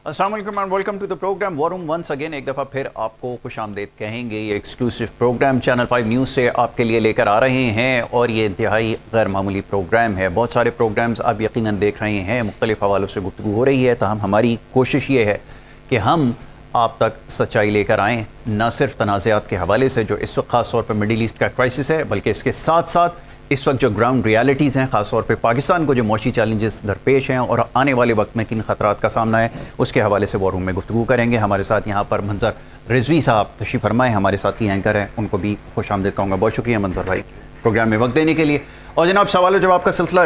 अस्सलाम वालेकुम and welcome to the programme war room. Once again एक दफ़ा फिर आपको खुशामदीद कहेंगे। ये एक्सक्लूसिव प्रोग्राम चैनल 5 न्यूज़ से आपके लिए लेकर आ रहे हैं और ये इंतहाई गैर मामूली प्रोग्राम है। बहुत सारे प्रोग्राम्स आप यकीनन देख रहे हैं, मुख्तलिफ हवालों से गुफ्तगू हो रही है, ताहम हमारी कोशिश ये है कि हम आप तक सच्चाई लेकर आएँ, न सिर्फ तनाज़ात के हवाले से जो इस वक्त ख़ास तौर पर मिडिल ईस्ट का क्राइसिस है, बल्कि इसके साथ साथ इस वक्त जो ग्राउंड रियलिटीज़ हैं, ख़ास तौर पे पाकिस्तान को जो मौशी चैलेंजेस दरपेश हैं और आने वाले वक्त में किन ख़तरात का सामना है, उसके हवाले से वॉर रूम में गुफ्तगू करेंगे। हमारे साथ यहाँ पर मंजर रिजवी साहब तशरीफ़ फरमाए, हमारे साथी एंकर हैं, उनको भी खुशामदीद कहूँगा। बहुत शुक्रिया मंजर भाई प्रोग्राम में वक्त देने के लिए। और जनाब सवाल जवाब का सिलसिला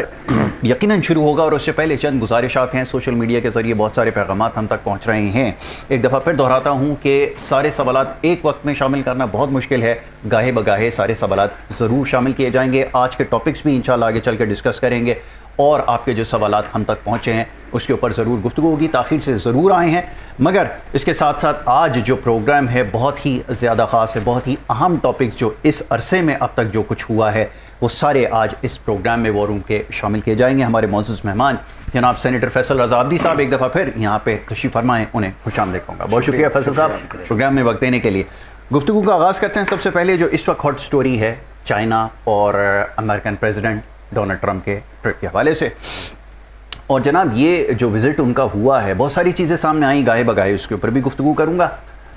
यकीनन शुरू होगा और उससे पहले चंद गुजारिशात हैं। सोशल मीडिया के ज़रिए बहुत सारे पैगामात हम तक पहुँच रहे हैं। एक दफ़ा फिर दोहराता हूँ कि सारे सवालात एक वक्त में शामिल करना बहुत मुश्किल है, गाहे बगाहे सारे सवालात ज़रूर शामिल किए जाएंगे। आज के टॉपिक्स भी इंशाल्लाह आगे चल के डिस्कस करेंगे और आपके जो सवालात हम तक पहुँचे हैं उसके ऊपर ज़रूर गुफ्तगू होगी। ताख़ीर से ज़रूर आए हैं, मगर इसके साथ साथ आज जो प्रोग्राम है बहुत ही ज़्यादा ख़ास है। बहुत ही अहम टॉपिक्स जो इस अरसे में अब तक जो कुछ हुआ है वो सारे आज इस प्रोग्राम में वॉर रूम के शामिल किए जाएंगे। हमारे मौजूद मेहमान जनाब सेनेटर फैसल रज़ा अब्दी साहब एक दफ़ा फिर यहाँ पे तशरीफ़ फरमाएँ, उन्हें खुशामदीद कहूँगा। बहुत शुक्रिया फैसल साहब प्रोग्राम में वक्त देने के लिए। गुफ्तगू का आगाज़ करते हैं। सबसे पहले जो इस वक्त हॉट स्टोरी है चाइना और अमेरिकन प्रेसिडेंट डोनाल्ड ट्रंप के ट्रिप के हवाले से। और जनाब ये जो विज़िट उनका हुआ है, बहुत सारी चीज़ें सामने आई गाहे बगाहे, उसके ऊपर भी गुफ्तगू करूँगा।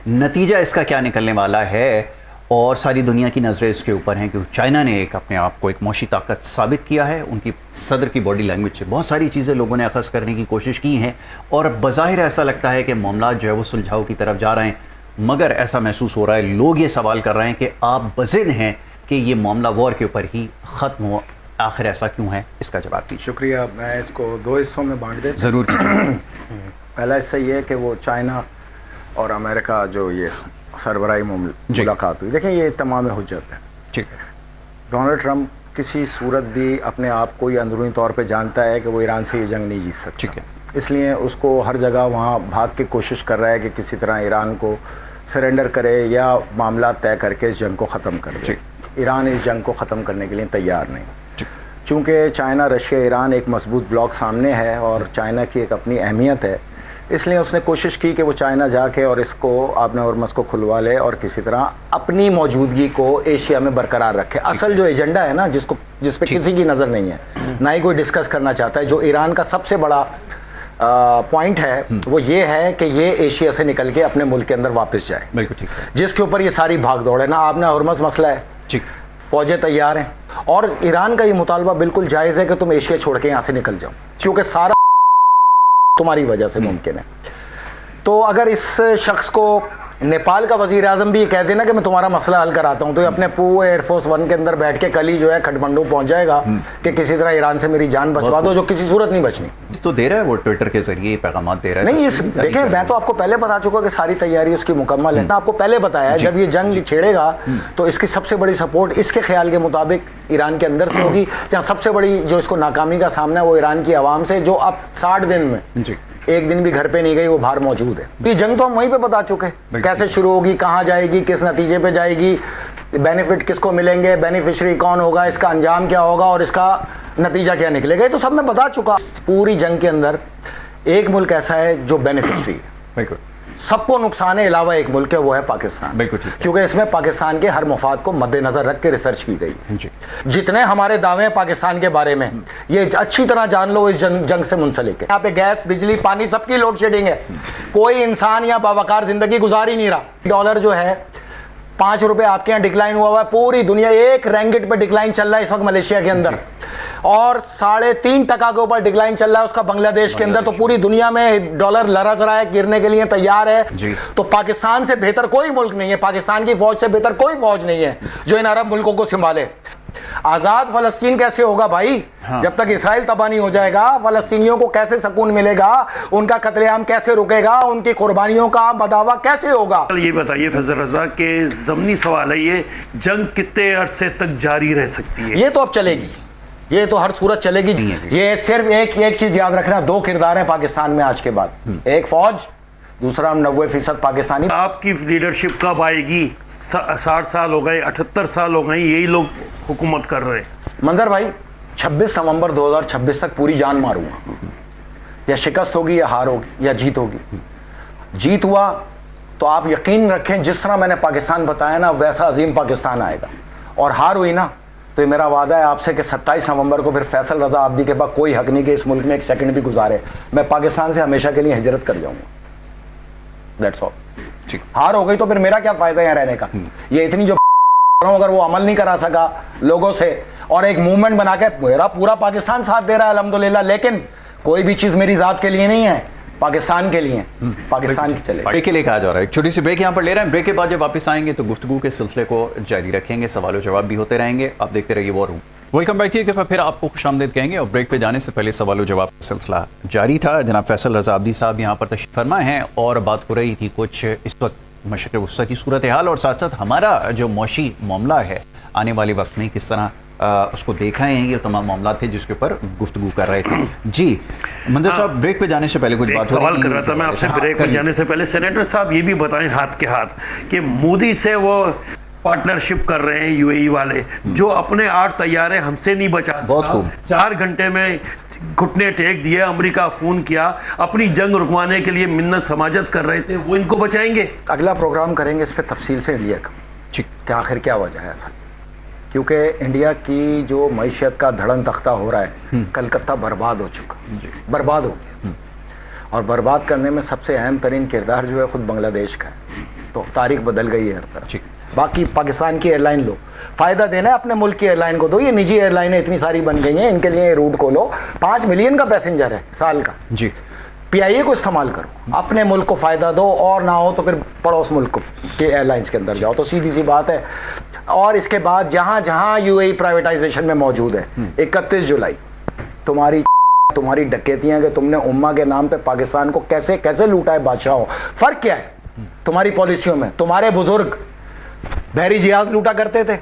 नतीजा इसका क्या निकलने वाला है और सारी दुनिया की नज़रें इसके ऊपर हैं कि चाइना ने एक अपने आप को एक मौशी ताकत साबित किया है। उनकी सदर की बॉडी लैंग्वेज से बहुत सारी चीज़ें लोगों ने अखज़ करने की कोशिश की हैं और बज़ाहिर ऐसा लगता है कि मामला जो है वो सुलझाव की तरफ जा रहे हैं, मगर ऐसा महसूस हो रहा है, लोग ये सवाल कर रहे हैं कि आप बज़िद हैं कि ये मामला वॉर के ऊपर ही ख़त्म हो। आखिर ऐसा क्यों है, इसका जवाब दीजिए। शुक्रिया। मैं इसको दो हिस्सों में बांट देता ज़रूर कीजिए। पहला हिस्सा ये है कि वो चाइना और अमेरिका जो ये सरबराही मुलाकात हुई, देखें ये तमाम हुज्जत है। ठीक है। डोनाल्ड ट्रंप किसी सूरत भी अपने आप को ये अंदरूनी तौर पे जानता है कि वो ईरान से ये जंग नहीं जीत सकता। ठीक है। इसलिए उसको हर जगह वहाँ भाग के कोशिश कर रहा है कि किसी तरह ईरान को सरेंडर करे या मामला तय करके इस जंग को ख़त्म कर दे। ईरान इस जंग को ख़त्म करने के लिए तैयार नहीं, चूँकि चाइना रशिया ईरान एक मजबूत ब्लॉक सामने है और चाइना की एक अपनी अहमियत है, इसलिए उसने कोशिश की कि वो चाइना जाके और इसको आपने हॉर्मज़ को खुलवा ले और किसी तरह अपनी मौजूदगी को एशिया में बरकरार रखे। असल जो एजेंडा है ना, जिस पे किसी की नज़र नहीं है, ना ही कोई डिस्कस करना चाहता है, जो ईरान का सबसे बड़ा पॉइंट है वो ये है कि ये एशिया से निकल के अपने मुल्क के अंदर वापस जाए। बिल्कुल ठीक है। जिसके ऊपर ये सारी भाग दौड़ है ना, आपने हॉर्मज़ मसला है, ठीक, फौजें तैयार हैं और ईरान का ये मुतालबा बिल्कुल जायज़ है कि तुम एशिया छोड़ के यहाँ से निकल जाओ, क्योंकि सारा तुम्हारी वजह से मुमकिन है। तो अगर इस शख्स को नेपाल का वजीर आजम भी कह देना कि मैं तुम्हारा मसला हल कराता हूँ, तो ये अपने पूरे एयरफोर्स 1 के अंदर बैठ के कल ही जो है खटमंडू पहुंच जाएगा कि किसी तरह ईरान से मेरी जान बचवा दो, जो किसी सूरत नहीं बचनी। तो दे रहा है वो ट्विटर के जरिए पैगाम दे रहा है। नहीं, देखिए मैं तो आपको पहले बता चुका कि सारी तैयारी उसकी मुकम्मल है। आपको पहले बताया जब ये जंग छेड़ेगा तो इसकी सबसे बड़ी सपोर्ट इसके ख्याल के मुताबिक ईरान के अंदर से होगी, जहाँ सबसे बड़ी जो इसको नाकामी का सामना है वो ईरान की आवाम से, जो अब 60 दिन में एक दिन भी घर पे नहीं गई, वो बाहर मौजूद है। ये जंग तो हम वहीं पे बता चुके, कैसे शुरू होगी, कहाँ जाएगी, किस नतीजे पे जाएगी, बेनिफिट किसको मिलेंगे, बेनिफिशरी कौन होगा, इसका अंजाम क्या होगा और इसका नतीजा क्या निकलेगा, ये तो सब मैं बता चुका। पूरी जंग के अंदर एक मुल्क ऐसा है जो बेनिफिशरी है, सबको नुकसान है, अलावा एक मुल्क है, वो है पाकिस्तान। बिल्कुल ठीक है, क्योंकि इसमें पाकिस्तान के हर मफाद को मद्देनजर रख के रिसर्च की गई है। जितने हमारे दावे हैं पाकिस्तान के बारे में, ये अच्छी तरह जान लो, इस जंग से मुंसलिक है। यहाँ पे गैस, बिजली, पानी सबकी लोड शेडिंग है, कोई इंसान यहाँ बावकार जिंदगी गुजार ही नहीं रहा। डॉलर जो है 5 रुपए आपके यहाँ डिक्लाइन हुआ है, पूरी दुनिया 1 रिंगिट पे डिक्लाइन चल रहा है इस वक्त मलेशिया के अंदर, और 3.5% के ऊपर डिक्लाइन चल रहा है उसका बांग्लादेश के अंदर। तो पूरी दुनिया में डॉलर लरज रहा है, गिरने के लिए तैयार है। तो पाकिस्तान से बेहतर कोई मुल्क नहीं है, पाकिस्तान की फौज से बेहतर कोई फौज नहीं है जो इन अरब मुल्कों को संभाले। आजाद फलस्तीन कैसे होगा भाई? हाँ। जब तक इसराइल तबाह नहीं हो जाएगा, फलस्तीनियों को कैसे सुकून मिलेगा, उनका कत्लेआम कैसे रुकेगा, उनकी कुर्बानियों का बदावा कैसे होगा? ये बताइए फैसल रजा के ज़मीनी सवाल है, ये जंग कितने अरसे तक जारी रह सकती है? ये तो अब चलेगी, ये तो हर सूरत चलेगी। ये सिर्फ एक चीज याद रखना, 2 किरदार हैं पाकिस्तान में आज के बाद, एक फौज, दूसरा 90% पाकिस्तानी। आपकी लीडरशिप कब आएगी? 60 साल हो गए, 78 साल हो गए, यही लोग हुकूमत कर रहे हैं। मंजर भाई 26 नवंबर 2026 तक पूरी जान मारूंगा, या शिकस्त होगी या हार होगी या जीत होगी। जीत हुआ तो आप यकीन रखें जिस तरह मैंने पाकिस्तान बताया ना वैसा अजीम पाकिस्तान आएगा, और हार हुई ना तो ये मेरा वादा है आपसे कि 27 नवंबर को फिर फैसल रजा आब्दी के पास कोई हक नहीं कि इस मुल्क में एक सेकंड भी गुजारे, मैं पाकिस्तान से हमेशा के लिए हिजरत कर जाऊंगा। That's all. हार हो गई तो फिर मेरा क्या फायदा यहाँ रहने का। ये इतनी जो अगर वो अमल नहीं करा सका लोगों से और एक मूवमेंट बना के, मेरा पूरा पाकिस्तान साथ दे रहा है अल्हम्दुलिल्लाह, लेकिन कोई भी चीज मेरी जात के लिए नहीं है, पाकिस्तान के लिए, पाकिस्तान की चले। ब्रेक के लिए कहा जा रहा है, एक छोटी सी ब्रेक यहाँ पर ले रहे हैं। ब्रेक के बाद जब वापस आएंगे तो गुफ्तगू के सिलसिले को जारी रखेंगे, सवाल जवाब भी होते रहेंगे। आप देखते रहिए वॉर रूम। Welcome back. एक दफ़ा फिर आपको खुशामदीद कहेंगे और ब्रेक पे जाने से पहले सवाल जवाब का सिलसिला जारी था। जनाब फैसल रजा आब्दी साहब यहाँ पर तशरीफ फरमा हैं और बात हो रही थी कुछ इस वक्त मशरिक़ वस्ता की सूरत हाल और साथ साथ हमारा जो मौशी मामला है आने वाले वक्त में किस तरह उसको देखा है, ये तमाम मामला थे जिसके ऊपर गुफ्तगू कर रहे थे। जी मंजर साहब, ब्रेक पे जाने से पहले कुछ बात हो रही थी। सवाल कर रहा था मैं आपसे ब्रेक पे जाने से पहले। सेनेटर साहब ये भी बताएं हाथ के हाथ कि मोदी से वो पार्टनरशिप कर रहे हैं यूएई वाले, जो अपने 8 तैयारे हमसे नहीं बचा सका, 4 घंटे में घुटने टेक दिए, अमेरिका फोन किया, अपनी जंग रुकवाने के लिए मिन्नत समाजत कर रहे थे, वो इनको बचाएंगे। अगला प्रोग्राम करेंगे इस पर तफसील से इंडिया का, क्या आखिर क्या वजह है ऐसा, क्योंकि इंडिया की जो मईशत का धड़न तख्ता हो रहा है, कलकत्ता बर्बाद हो चुका, बर्बाद हो गया, और बर्बाद करने में सबसे अहम तरीन किरदार जो है खुद बांग्लादेश का है। तो तारीख बदल गई है हर तरफ। बाकी पाकिस्तान की एयरलाइन लो, फायदा देना है अपने मुल्क की एयरलाइन को दो, ये निजी एयरलाइनें इतनी सारी बन गई हैं, इनके लिए रूट खोलो, 5 मिलियन का पैसेंजर है साल का जी, पीआईए को इस्तेमाल करो, अपने मुल्क को फायदा दो, और ना हो तो फिर पड़ोस मुल्क के एयरलाइंस के अंदर जाओ, तो सीधी सी बात है। और इसके बाद जहां जहां यूएई प्राइवेटाइजेशन में मौजूद है, 31 जुलाई तुम्हारी डकैतियां कि तुमने उम्मा के नाम पे पाकिस्तान को कैसे कैसे लूटा है बादशाहों। फर्क क्या है तुम्हारी पॉलिसियों में? तुम्हारे बुजुर्ग बहरी जिहाज लूटा करते थे,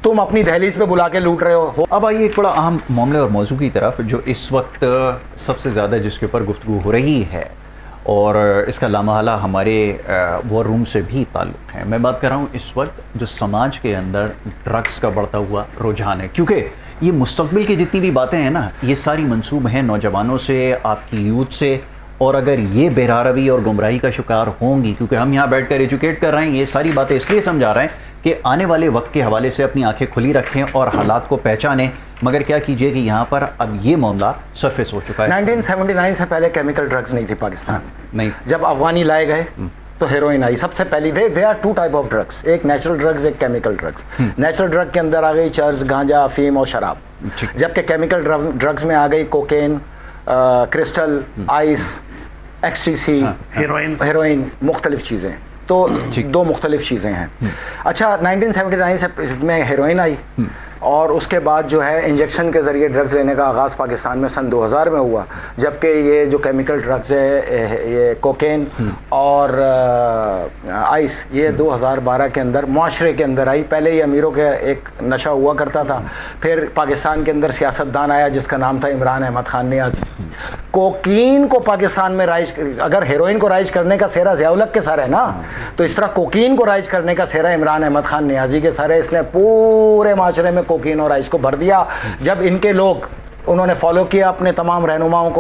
तुम अपनी दहलीज पे बुला के लूट रहे हो। अब आइए एक बड़ा अहम मामले और मौजू की तरफ, जो इस वक्त सबसे ज़्यादा जिसके ऊपर गुफ्तगू हो रही है और इसका लामहला हमारे वॉर रूम से भी ताल्लुक़ है। मैं बात कर रहा हूँ इस वक्त जो समाज के अंदर ड्रग्स का बढ़ता हुआ रुझान है, क्योंकि ये मुस्तक़बिल की जितनी भी बातें हैं ना, ये सारी मंसूब हैं नौजवानों से, आपकी यूथ से, और अगर ये बेरारवी और गुमराही का शिकार होंगी, क्योंकि हम यहाँ बैठकर एजुकेट कर रहे हैं, ये सारी बातें इसलिए समझा रहे हैं कि आने वाले वक्त के हवाले से अपनी आंखें खुली रखें और हालात को पहचानें। मगर क्या कीजिए कि यहाँ पर अब ये मामला सरफेस हो चुका है। 1979 से पहले केमिकल ड्रग्स नहीं थी पाकिस्तान नहीं, जब अफगानी लाए गए तो हेरोइन आई सबसे पहली। They are 2 type of drugs, एक नेचुरल ड्रग्स, एक केमिकल ड्रग्स। नेचुरल ड्रग के अंदर आ गई चर्स, गांजा, अफीम और शराब, जबकि केमिकल ड्रग्स में आ गई कोकेन, क्रिस्टल, आइस, एक्सटीसी, हेरोइन, मुख्तलिफ चीज़ें। तो 2 मुख्तलिफ चीज़ें हैं। अच्छा, 1979 से में हेरोइन आई और उसके बाद जो है इंजेक्शन के ज़रिए ड्रग्स लेने का आगाज़ पाकिस्तान में सन 2000 में हुआ, जबकि ये जो केमिकल ड्रग्स है, ये कोकेन और आइस, ये 2012 के अंदर माशरे के अंदर आई। पहले ये अमीरों के एक नशा हुआ करता था, फिर पाकिस्तान के अंदर सियासतदान आया जिसका नाम था इमरान अहमद खान नियाज़ी। कोकीन को पाकिस्तान में राइज, अगर हेरोइन को राइज करने का सेहरा ज़ियाउल-हक के सर है ना, तो इस तरह कोकीन को राइज करने का सेहरा इमरान अहमद खान नियाज़ी के सर है। इसने पूरे माशरे में कोकीन और आइस को भर दिया। जब इनके लोग उन्होंने फॉलो किया अपने तमाम रहनुमाओं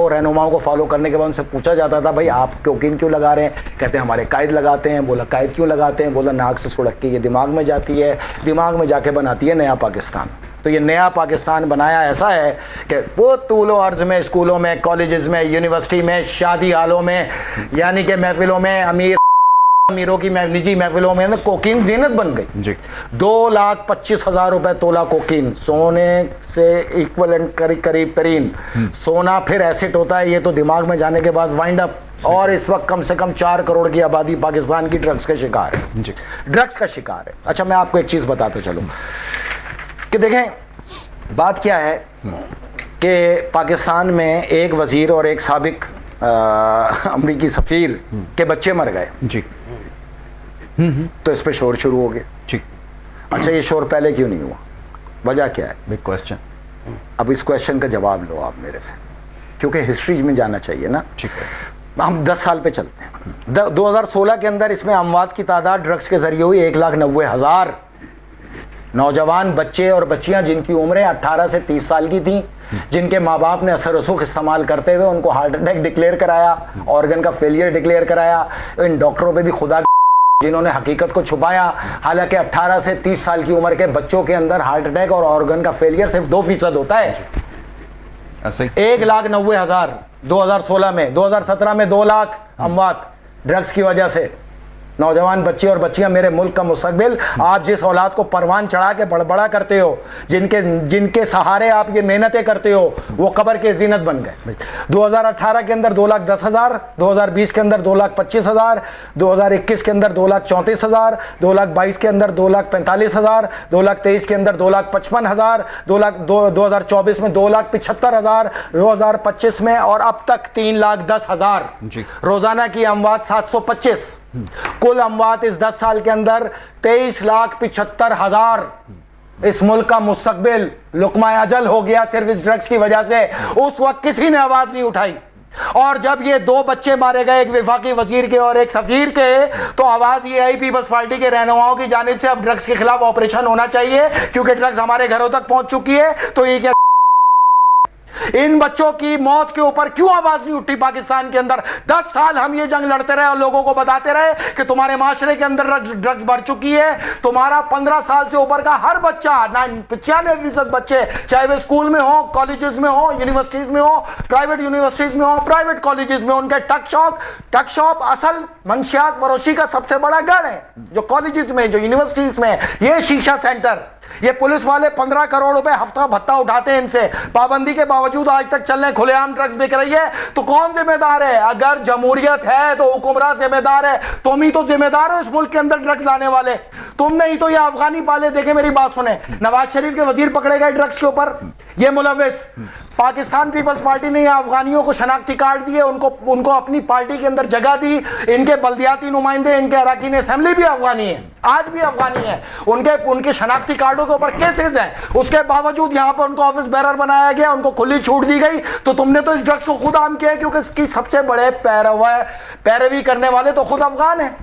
को फॉलो करने के बाद उनसे पूछा जाता था, भाई आप कोकीन क्यों लगा रहे हैं? कहते हैं हमारे कायद लगाते हैं। बोला कायद क्यों लगाते हैं? बोला नाक से सुड़क के ये दिमाग में जाती है, दिमाग में जाके बनाती है नया पाकिस्तान। तो ये नया पाकिस्तान बनाया ऐसा है कि वो तूलो अर्ज में, स्कूलों में, कॉलेजेस में, यूनिवर्सिटी में, शादी हालों में, यानी कि महफिलों में, अमीरों की निजी महफिलों में कोकीन ज़ीनत बन गई। 2,25,000 रुपए तोला कोकीन, सोने से इक्वलेंट करीब तरीन सोना फिर एसेट होता है। ये तो दिमाग में जाने के बाद वाइंड अप, और इस वक्त कम से कम 4 करोड़ की आबादी पाकिस्तान की ड्रग्स का शिकार है, ड्रग्स का शिकार है। अच्छा, मैं आपको एक चीज़ बताता चलूँ कि देखें बात क्या है कि पाकिस्तान में एक वज़ीर और एक साबिक अमरीकी सफ़ीर के बच्चे मर गए जी, तो इस पे शोर शुरू हो गया जी। अच्छा, ये शोर पहले क्यों नहीं हुआ? वजह क्या है? Big question. अब इस क्वेश्चन का जवाब लो आप मेरे से, क्योंकि हिस्ट्री में जाना चाहिए ना। ठीक है, हम 10 साल पे चलते हैं। 2016 के अंदर इसमें अमवात की तादाद ड्रग्स के जरिए हुई 1,90,000। नौजवान बच्चे और बच्चियां जिनकी उम्रें 18 से 30 साल की थी, जिनके माँ बाप ने असर रसूख इस्तेमाल करते हुए उनको हार्ट अटैक डिक्लेयर कराया, ऑर्गन का फेलियर डिक्लेयर कराया। इन डॉक्टरों पे भी खुदा जिन्होंने हकीकत को छुपाया। हालांकि 18 से 30 साल की उम्र के बच्चों के अंदर हार्ट अटैक और ऑर्गन का फेलियर सिर्फ 2% होता है। 1,90,000 2016 में, 2017 में 2 लाख अमवात ड्रग्स की वजह से। नौजवान बच्चे और बच्चियां मेरे मुल्क का मुस्तकबिल, आप जिस औलाद को परवान चढ़ा के बड़बड़ा करते हो, जिनके सहारे आप ये मेहनतें करते हो, वो कब्र के जीनत बन गए। 2018 के अंदर 2,10,000, 2020 के अंदर 2,25,000, 2021 के अंदर 2,34,000, 2022 के अंदर 2,45,000, 2023 के अंदर 2,55,000, 2024 में 2,75,000, 2025 में और अब तक 3,10,000 रोजाना की अमवात 725। कुल अमवात इस 10 साल के अंदर 23,75,000। इस मुल्क का मुस्तकबिल लुकमा अजल हो गया सिर्फ इस ड्रग्स की वजह से। उस वक्त किसी ने आवाज नहीं उठाई, और जब ये 2 बच्चे मारे गए, एक विफाकी वजीर के और एक सफीर के, तो आवाज ये आई पीपल्स पार्टी के रहनुमाओं की जानिब से अब ड्रग्स के खिलाफ ऑपरेशन होना चाहिए, क्योंकि ड्रग्स हमारे घरों तक पहुंच चुकी है। तो ये क्या इन बच्चों की मौत के ऊपर क्यों आवाज नहीं उठी पाकिस्तान के अंदर? 10 साल हम ये जंग लड़ते रहे और लोगों को बताते रहे कि तुम्हारे माशरे के अंदर ड्रग्स बढ़ चुकी है। तुम्हारा 15 साल से ऊपर का हर बच्चा, 95% बच्चे, चाहे वे स्कूल में हो, कॉलेजेस में हो, यूनिवर्सिटीज में हो, प्राइवेट यूनिवर्सिटीज में हो, प्राइवेट कॉलेजेस में, उनके टक शॉप असल मंशियात फरोशी का सबसे बड़ा गढ़ है, जो कॉलेजेस में, जो यूनिवर्सिटीज में, ये शीशा सेंटर। ये पुलिस वाले 15 करोड़ रुपए हफ्ता भत्ता उठाते हैं इनसे, पाबंदी के बावजूद आज तक चल रहे, खुलेआम ड्रग्स बिक रही है। तो कौन जिम्मेदार है? अगर जमहूरियत है तो हुक्मरान जिम्मेदार है। तुम ही तो जिम्मेदार हो इस मुल्क के अंदर ड्रग्स लाने वाले, तुम नहीं तो ये अफगानी पाले। देखे मेरी बात सुने, नवाज शरीफ के वजीर पकड़े गए ड्रग्स के ऊपर, ये मुलविस। पाकिस्तान पीपल्स पार्टी ने अफगानियों को शनाख्ती कार्ड दिए, उनको अपनी पार्टी के अंदर जगह दी। इनके बल्दियाती नुमाइंदे, इनके अराकीन असेंबली भी अफगानी है, आज भी अफगानी है। उनके शनाख्ती कार्डों के ऊपर केसेस हैं, उसके बावजूद यहाँ पर उनको ऑफिस बेरर बनाया गया, उनको खुली छूट दी गई। तो तुमने तो इस ड्रग्स को खुद आम किया है, क्योंकि इसकी सबसे बड़े पैरवी करने वाले तो खुद अफगान है।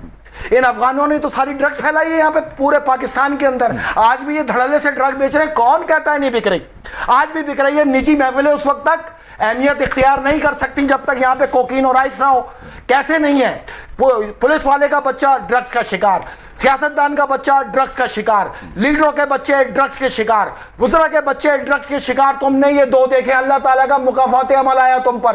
इन अफगानों ने तो सारी ड्रग्स फैलाई है यहाँ पे पूरे पाकिस्तान के अंदर। आज भी ये धड़ल्ले से ड्रग बेच रहे हैं। कौन कहता है नहीं बिक रही? आज भी बिक रही है। निजी महफिलें उस वक्त तक अहमियत इख्तियार नहीं कर सकती जब तक यहाँ पे कोकीन और आइस ना हो। कैसे नहीं है? पुलिस वाले का बच्चा ड्रग्स का शिकार, सियासतदान का बच्चा ड्रग्स का शिकार, लीडरों के बच्चे ड्रग्स के शिकार, वुज़रा के बच्चे ड्रग्स के शिकार। तुमने ये 2 देखे, अल्लाह ताला का मुकाफात अमल आया तुम पर।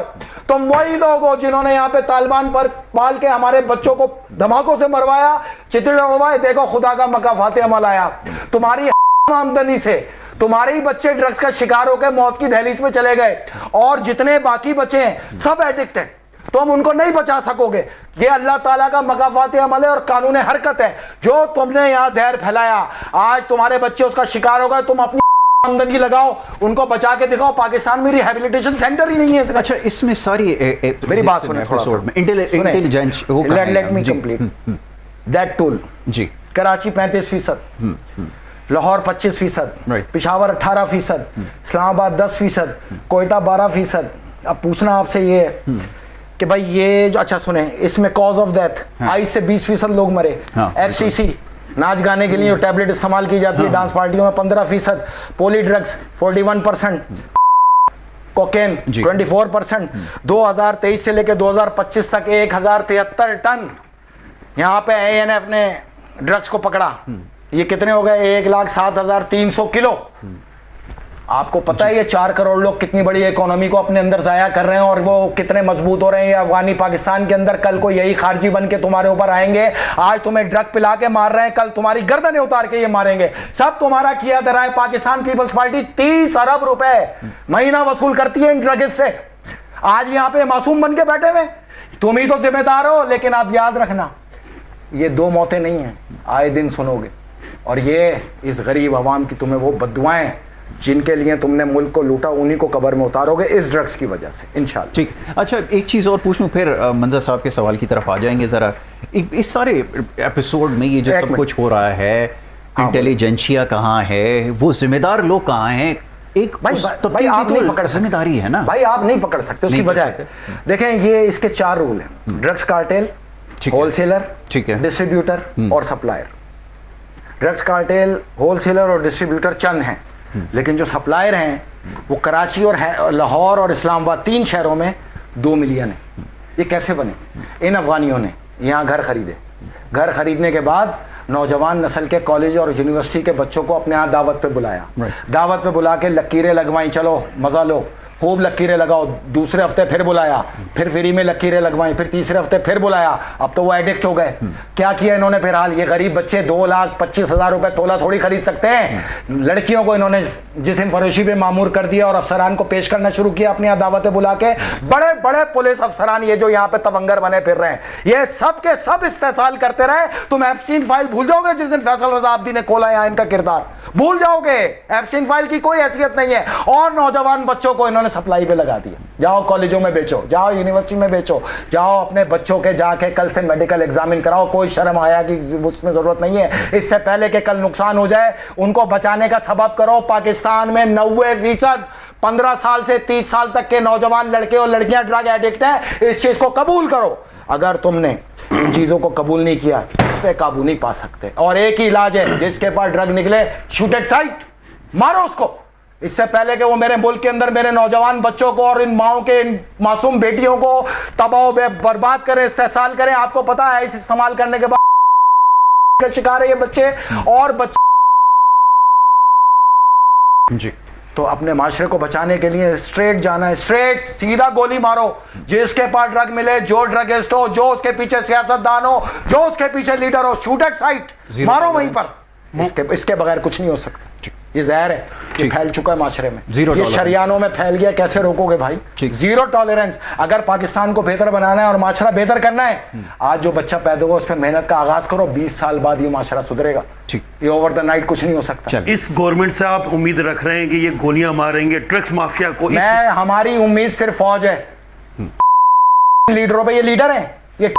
तुम वही लोग हो जिन्होंने यहाँ पे तालिबान पर पाल के हमारे बच्चों को धमाकों से मरवाया, चितड़े उड़वाए। देखो खुदा का मुकाफात अमल आया। तुम्हारी आमदनी से तुम्हारे ही बच्चे ड्रग्स का शिकार होकर मौत की दहलीज में चले गए, और जितने बाकी बचे हैं सब एडिक्ट हैं। तुम उनको नहीं बचा सकोगे। ये अल्लाह ताला का मकाफात अमल है और कानून हरकत है। जो तुमने यहाँ जहर फैलाया, आज तुम्हारे बच्चे उसका शिकार हो गए। तुम अपनी आमदनी लगाओ, उनको बचा के दिखाओ। पाकिस्तान में रिहैबिलिटेशन सेंटर ही नहीं है। अच्छा, इसमें सारी मेरी बात सुने थोड़ा सा। Intelligence, let me complete that tool. जी, कराची 35%, लाहौर 25%, पिशावर 18%, इस्लामाबाद 10%, कोयटा 12%। अब पूछना आपसे ये है कि भाई ये जो, अच्छा सुने, इसमें कॉज ऑफ डेथ 22 से 20% लोग मरे। एचटीसी, नाच गाने के लिए जो टैबलेट इस्तेमाल की जाती है डांस पार्टियों में, 15%, पोली ड्रग्स 41%, कोकेन 24%। 2023 से लेकर 2025 तक 1073 टन यहाँ पे ANF ने ड्रग्स को पकड़ा। ये कितने हो गए? 1,07,300 किलो। आपको पता है ये 4 करोड़ लोग कितनी बड़ी इकोनॉमी को अपने अंदर जाया कर रहे हैं, और वो कितने मजबूत हो रहे हैं अफगानी पाकिस्तान के अंदर। कल को यही खारजी बन के तुम्हारे ऊपर आएंगे। आज तुम्हें ड्रग पिला के मार रहे हैं, कल तुम्हारी गर्दनें उतार के ये मारेंगे। सब तुम्हारा किया धरा है। पाकिस्तान पीपल्स पार्टी 30 अरब रुपए महीना वसूल करती है इन ड्रग्स से। आज यहाँ पे मासूम बन के बैठे हुए, तुम ही तो जिम्मेदार हो। लेकिन आप याद रखना, ये 2 मौतें नहीं है, आए दिन सुनोगे। और ये इस गरीब आवाम की तुम्हें वो बद्दुआएं जिनके लिए तुमने मुल्क को लूटा, उन्हीं को कब्र में उतारोगे इस ड्रग्स की वजह से, इंशाल्लाह। ठीक। अच्छा, एक चीज़ और पूछ लूँ, फिर मंजर साहब के सवाल की तरफ आ जाएंगे ज़रा। इस सारे एपिसोड में ये जो सब कुछ हो रहा है, इंटेलिजेंशिया कहाँ है, वो जिम्मेदार लोग कहाँ हैं? एक भाई आप नहीं पकड़, जिम्मेदारी है ना भाई, आप नहीं पकड़ सकते। उसकी वजह है, देखें, ये इसके 4 रूल हैं। ड्रग्स कार्टेल, होलसेलर, ठीक है, डिस्ट्रीब्यूटर और सप्लायर। ड्रग्स कार्टेल, होलसेलर और डिस्ट्रीब्यूटर चंद हैं, लेकिन जो सप्लायर हैं वो कराची और लाहौर और इस्लामाबाद 3 शहरों में 2 मिलियन है। ये कैसे बने? इन अफगानियों ने यहाँ घर खरीदे, घर खरीदने के बाद नौजवान नस्ल के कॉलेज और यूनिवर्सिटी के बच्चों को अपने यहाँ दावत पे बुलाया, दावत पे बुला के लकीरें लगवाई, चलो मजा लो, खूब लकीरें लगाओ। दूसरे हफ्ते फिर बुलाया, फिर फ्री में लकीरें लगवाई, फिर तीसरे हफ्ते फिर बुलाया। अब तो वो एडिक्ट हो गए। क्या किया इन्होंने फिर हाल? ये गरीब बच्चे 2,25,000 रुपए तोला थोड़ी खरीद सकते हैं। लड़कियों को इन्होंने जिस्म फरोशी पे मामूर कर दिया और अफसरान को पेश करना शुरू किया अपनी दावतें बुला के। बड़े बड़े पुलिस अफसरान ये जो यहाँ पे तवंगर बने फिर रहे हैं, ये सब के सब इस्तेसाल करते रहे। तुम एप्स्टीन फाइल भूल जाओगे जिस दिन फैसल रजा अब्दी ने खोला यहाँ इनका किरदार, भूल जाओगे। एप्स्टीन फाइल की कोई हैसियत नहीं है। और नौजवान बच्चों को इन्होंने सप्लाई पे लगा दिया। जाओ कॉलेजों में बेचो, जाओ यूनिवर्सिटी में बेचो, जाओ अपने बच्चों के जाके कल से मेडिकल एग्जामिन कराओ। कोई शर्म आया कि उसमें जरूरत नहीं है। इससे पहले कि कल नुकसान हो जाए, उनको बचाने का सबब करो। पाकिस्तान में 90% 15 साल से 30 साल तक के नौजवान लड़के और लड़कियां ड्रग एडिक्ट हैं। इस चीज को कबूल करो। अगर तुमने इन चीजों को कबूल नहीं किया, इस पे काबू नहीं पा सकते। और एक ही इलाज है, जिसके पास ड्रग निकले, शूट एट साइट, मारो उसको। इससे पहले कि वो मेरे मुल्क के अंदर मेरे नौजवान बच्चों को और इन माओं के इन मासूम बेटियों को तबाह बर्बाद करें, इस्तेसाल करें। आपको पता है इस इस्तेमाल करने के बाद शिकार है ये बच्चे और बच्चे जी। तो अपने माशरे को बचाने के लिए स्ट्रेट जाना है, स्ट्रेट सीधा गोली मारो। जिसके पास ड्रग मिले, जो ड्रगिस्ट हो, जो उसके पीछे सियासतदान हो, जो उसके पीछे लीडर हो, शूट एट साइट, मारो वहीं पर। इसके बगैर कुछ नहीं हो सकता। ये जहर है, ये फैल चुका है माशरे में, ये शरियानों में फैल गया। कैसे रोकोगे भाई? Zero tolerance. अगर पाकिस्तान को बेहतर बनाना है और माशरा बेहतर करना है, आज जो बच्चा पैदा हुआ उस पर मेहनत का आगाज करो। 20 साल बाद ये माशरा सुधरेगा। ये ओवर द नाइट कुछ नहीं हो सकता। इस गवर्नमेंट से आप उम्मीद रख रहे हैं कि ये गोलियां मारेंगे ड्रग्स माफिया को? मैं हमारी उम्मीद सिर्फ फौज है, लीडरों पे। ये लीडर हैं, ये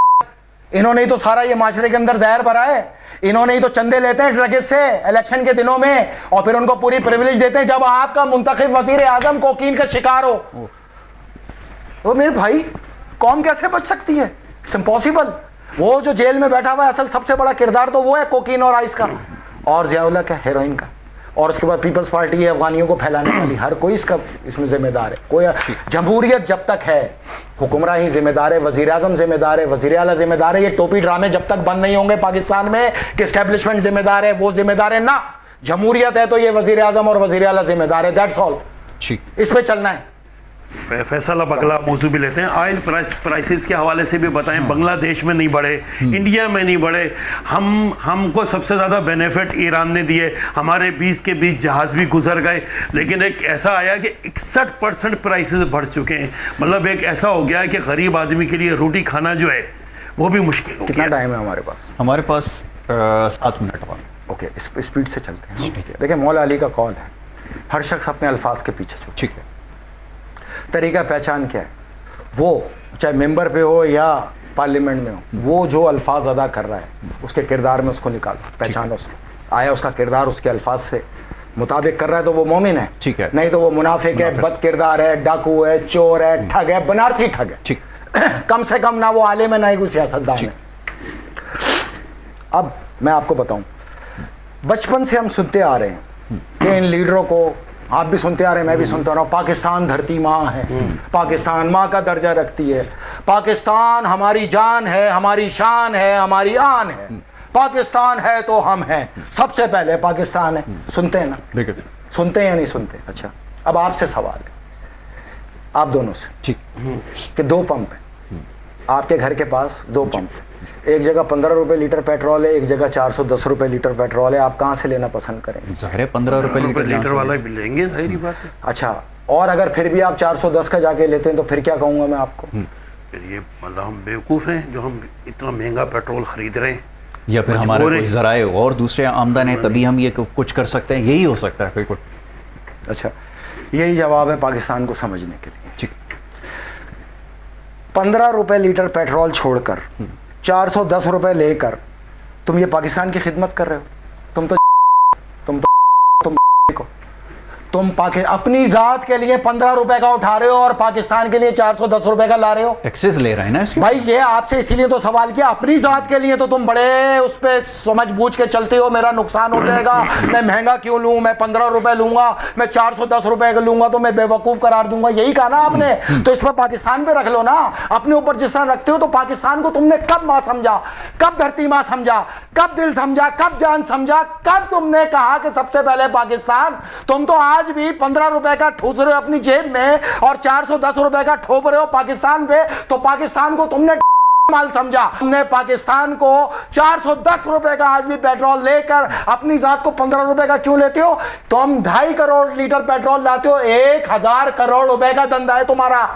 इन्होंने ही तो सारा ये माशरे के अंदर जहर भरा है। इन्होंने ही तो चंदे लेते हैं ड्रगिस्ट से इलेक्शन के दिनों में और फिर उनको पूरी प्रिविलेज देते हैं। जब आपका मुंतखब वजीर आजम कोकीन का शिकार हो, तो मेरे भाई कौम कैसे बच सकती है? It's impossible. वो जो जेल में बैठा हुआ है, असल सबसे बड़ा किरदार तो वो है कोकीन और आइस का, और ज़ियाउल का हेरोइन का। और उसके बाद पीपल्स पार्टी है अफगानियों को फैलाने वाली। हर कोई इसमें जिम्मेदार है। कोई जमहूरियत जब तक है, हुक्मरान ही जिम्मेदार है, वजीर आजम जिम्मेदार है, वजीर आला जिम्मेदार है। ये टोपी ड्रामे जब तक बंद नहीं होंगे पाकिस्तान में कि एस्टेब्लिशमेंट जिम्मेदार है, वो जिम्मेदार है ना। जमहूरियत है तो ये वजीर आजम और वजीर आला जिम्मेदार है। That's all. इस पे चलना है। फैसल अब अगला मौजू भी लेते हैं। ऑयल प्राइसेस के हवाले से भी बताएं। बांग्लादेश में नहीं बढ़े, इंडिया में नहीं बढ़े। हमको सबसे ज़्यादा बेनिफिट ईरान ने दिए। हमारे 20 के 20 जहाज़ भी गुजर गए, लेकिन एक ऐसा आया कि 61% प्राइसेस बढ़ चुके हैं। मतलब एक ऐसा हो गया है कि गरीब आदमी के लिए रोटी खाना जो है वो भी मुश्किल हो गया। कितना टाइम है हमारे पास? हमारे पास 7 मिनट हुआ। ओके, स्पीड से चलते हैं। देखिए, मौला अली का कॉल है, हर शख्स अपने अल्फाज के पीछे छूटे। ठीक है। तरीका पहचान क्या है? वो चाहे मेंबर पे हो या पार्लियामेंट में हो, वो जो अल्फाज अदा कर रहा है उसके किरदार में उसको निकालो, पहचानो उसको। आया उसका किरदार उसके अल्फाज से मुताबिक कर रहा है तो वो मोमिन है। ठीक है। नहीं तो वो मुनाफिक है, बद किरदार है, डाकू है, चोर है, ठग है, बनारसी ठग है। ठीक। कम से कम ना वो आलिम है ना ही कोई सियासतदान है। अब मैं आपको बताऊं, बचपन से हम सुनते आ रहे हैं कि इन लीडरों को, आप भी सुनते आ रहे हैं, मैं भी सुनता रहा हूं, पाकिस्तान धरती माँ है, पाकिस्तान माँ का दर्जा रखती है, पाकिस्तान हमारी जान है, हमारी शान है, हमारी आन है, पाकिस्तान है तो हम हैं, सबसे पहले पाकिस्तान है। सुनते हैं ना? सुनते हैं या नहीं सुनते? अच्छा, अब आपसे सवाल है, आप दोनों से, ठीक, कि 2 पंप है आपके घर के पास, 2 पंप है। एक जगह 15 रुपए लीटर पेट्रोल है, एक जगह 410 रुपए लीटर पेट्रोल है। आप कहाँ से लेना पसंद करेंगे? ज़ाहिर है 15 रुपए लीटर वाला भी लेंगे, जाहिर बात है। अच्छा, और अगर फिर भी आप 410 का जाके लेते हैं तो फिर क्या कहूँगा मैं आपको? फिर ये मतलब हम बेवकूफ़ हैं जो हम इतना महंगा पेट्रोल खरीद रहे हैं, या फिर हमारे कोई ज़राए और दूसरे आमदन है तभी हम ये कुछ कर सकते हैं। यही हो सकता है बिल्कुल। अच्छा, यही जवाब है पाकिस्तान को समझने के लिए। ठीक। 15 रुपए लीटर पेट्रोल छोड़कर 410 रुपए लेकर तुम ये पाकिस्तान की खिदमत कर रहे हो। तुम को तुम अपनी जात के लिए 15 रुपए का उठा रहे हो और पाकिस्तान के लिए 410 रुपए का ला रहे हो। टैक्सेस ले रहे हैं ना इसके भाई, ये आपसे इसीलिए तो सवाल किया, अपनी जात के लिए तो तुम बड़े उस पर समझ बूझ के चलते हो, मेरा नुकसान हो जाएगा, मैं महंगा क्यों लूं, मैं 15 रुपए लूंगा, मैं 410 रुपए का लूंगा तो मैं बेवकूफ करार दूंगा, यही कहा ना आपने। तो इसमें पाकिस्तान पे रख लो ना, अपने ऊपर जिस तरह रखते हो। तो पाकिस्तान को तुमने कब मां समझा, कब धरती मां समझा, कब दिल समझा, कब जान समझा, कब तुमने कहा कि सबसे पहले पाकिस्तान? तुम तो आज भी 15 रुपए का ठूस रहे हो अपनी जेब में और 410 रुपए का ठोप रहे हो पाकिस्तान पे। तो पाकिस्तान को तुमने माल समझा, तुमने पाकिस्तान को 410 रुपए का आज भी पेट्रोल लेकर अपनी जात को 15 रुपए का क्यों लेते हो? तुम 2.5 करोड़ लीटर पेट्रोल लाते हो, 1000 करोड़ रुपए का धंधा है तुम्हारा।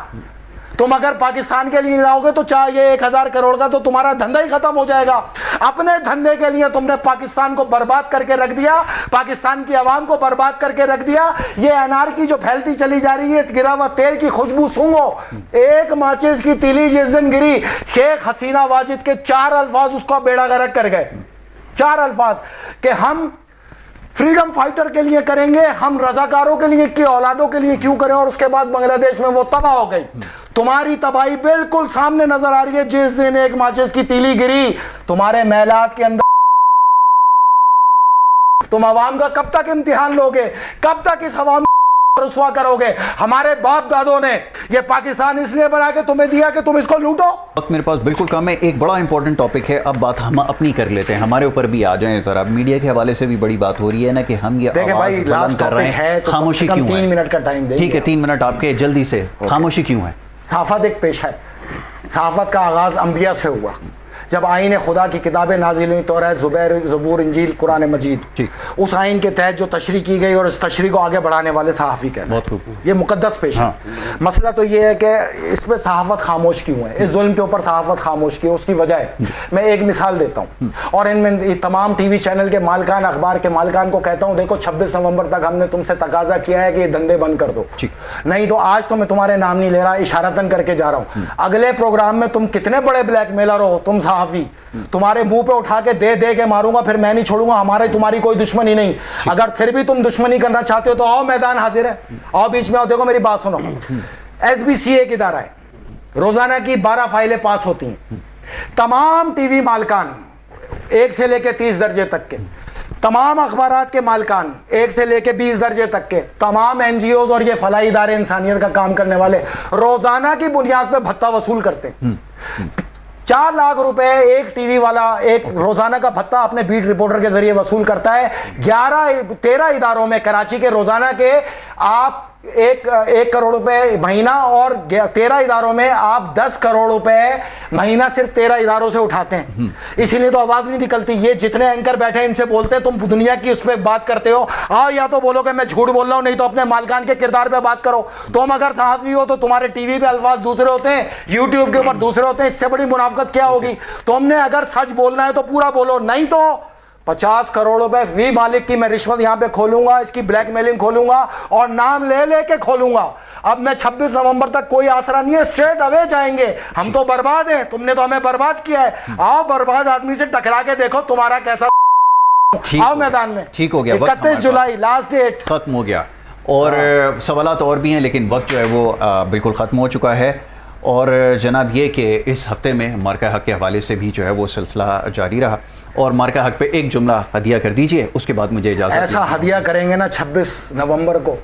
तुम अगर पाकिस्तान के लिए लाओगे तो चाहिए 1000 करोड़ का, तो तुम्हारा धंधा ही खत्म हो जाएगा। अपने धंधे के लिए तुमने पाकिस्तान को बर्बाद करके रख दिया, पाकिस्तान की आवाम को बर्बाद करके रख दिया। ये अनारकी जो फैलती चली जा रही है, गिरा हुआ तेल की खुशबू सूंघो। एक माचिस की तीली जिस दिन गिरी, शेख हसीना वाजिद के 4 अल्फाज उसका बेड़ा गर्क कर गए। 4 अल्फाज कि हम फ्रीडम फाइटर के लिए करेंगे, हम रजाकारों के लिए की औलादों के लिए क्यों करें। और उसके बाद बांग्लादेश में वो तबाह हो गई। तुम्हारी तबाही बिल्कुल सामने नजर आ रही है। जिस दिन एक माचिस की तीली गिरी तुम्हारे महलात के अंदर, तुम आवाम का कब तक इम्तिहान लोगे, कब तक इस आवाम रुसवा करोगे? हमारे बाप दादों ने ये पाकिस्तान इसलिए बना के तुम्हें दिया कि तुम इसको लूटो। वक्त मेरे पास बिल्कुल कम है। एक बड़ा इंपॉर्टेंट टॉपिक है, अब बात हम अपनी कर लेते हैं, हमारे ऊपर भी आ जाएं जरा। मीडिया के हवाले से भी बड़ी बात हो रही है ना कि हम ये आवाज बुलंद कर रहे हैं, तो खामोशी क्यों है? 3 मिनट का टाइम देंगे। ठीक है, 3 मिनट आपके, जल्दी से। खामोशी क्यों है? सहाफत एक पेशा है। सहाफत का आगाज अंबिया से हुआ। जब आईन खुदा की किताबें नाजिल हुई, तौरात, ज़बूर, इंजील, कुरान मजीद, उस आइन के तहत जो तशरीह की गई और इस तशरीह को आगे बढ़ाने वाले सहाफ़ी कहते हैं। ये मुकद्दस पेशा। हाँ। मसला तो ये है कि इस पर सहाफ़त खामोश क्यों है, इस जुल्म के ऊपर सहाफ़त खामोश क्यों? उसकी वजह है, मैं एक मिसाल देता हूँ और इनमें तमाम TV चैनल के मालिकान, अखबार के मालिकान को कहता हूँ, देखो 26 नवंबर तक हमने तुमसे तकाजा किया है कि ये धंधे बंद कर दो, नहीं तो आज तो मैं तुम्हारे नाम नहीं ले रहा, इशारतन करके जा रहा हूँ। अगले प्रोग्राम में तुम कितने बड़े ब्लैकमेलर हो, तुम सहाफ़ी, तुम्हारे मुंह पे उठा के दे के मारूंगा, फिर मैं नहीं छोड़ूंगा। हमारे तुम्हारी कोई दुश्मनी नहीं। अगर फिर भी तुम दुश्मनी करना चाहते हो तो आओ, मैदान हाजिर है, आओ बीच में आओ। देखो मेरी बात सुनो, SBCA एक इदारा है, रोजाना की 12 फाइलें पास होती हैं। तमाम TV मालिकान 1 से लेके 30 दर्जे तक के, तमाम अखबारात के मालिकान 1 से लेके 20 दर्जे तक के, तमाम NGOs और ये फलाही इदारे इंसानियत का काम करने वाले रोजाना की बुनियाद पे भत्ता वसूल करते हैं। 4 लाख रुपए एक TV वाला एक रोजाना का भत्ता अपने बीट रिपोर्टर के जरिए वसूल करता है। 13 इदारों में कराची के रोजाना के आप 1 करोड़ रुपए महीना, और 13 इदारों में आप 10 करोड़ रुपए महीना सिर्फ 13 इदारों से उठाते हैं। इसीलिए तो आवाज नहीं निकलती। ये जितने एंकर बैठे हैं इनसे बोलते हैं, तुम दुनिया की उस पर बात करते हो, आओ या तो बोलो कि मैं झूठ बोल रहा हूं, नहीं तो अपने मालिकान के किरदार पे बात करो। तुम अगर सहाफी हो तो तुम्हारे TV पे अल्फाज दूसरे होते हैं, YouTube के ऊपर दूसरे होते हैं। इससे बड़ी मुनाफकत क्या होगी? तुमने अगर सच बोलना है तो पूरा बोलो, नहीं तो 50 करोड़ रुपए वी मालिक की मैं रिश्वत यहां पे खोलूंगा, इसकी ब्लैकमेलिंग खोलूंगा और नाम ले लेके खोलूंगा। अब मैं 26 नवंबर तक कोई आसरा नहीं है, स्ट्रेट अवे जाएंगे। हम तो बर्बाद हैं, तुमने तो हमें बर्बाद किया है। आओ बर्बाद आदमी से टकरा के देखो तुम्हारा कैसा। आओ मैदान में। ठीक हो गया, 31 जुलाई लास्ट डेट, खत्म हो गया। और सवालात और भी हैं, लेकिन वक्त जो है वो बिल्कुल ख़त्म हो चुका है। और जनाब ये कि इस हफ्ते में मार्का हक के हवाले से भी जो है वो सिलसिला जारी रहा। और मार्का हक पे एक जुमला हदिया कर दीजिए, उसके बाद मुझे इजाज़त। ऐसा हदिया करेंगे ना 26 नवंबर को,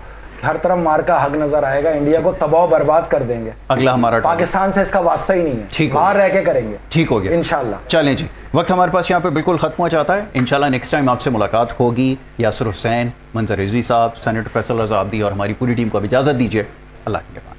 हर तरफ मार्का हक नजर आएगा, इंडिया को तबाह बर्बाद कर देंगे। अगला हमारा पाकिस्तान से इसका वास्ता ही नहीं है, ठीक, बाहर रह के करेंगे। ठीक हो गया इंशाल्लाह। चलें जी, वक्त हमारे पास यहाँ पे बिल्कुल ख़त्म हो जाता है। इंशाल्लाह नेक्स्ट टाइम आपसे मुलाकात होगी। यासिर हुसैन, मंजर रिजवी साहब, सेनेटर फैसल रज़ा आब्दी और हमारी पूरी टीम को अब इजाज़त दीजिए। अल्लाह के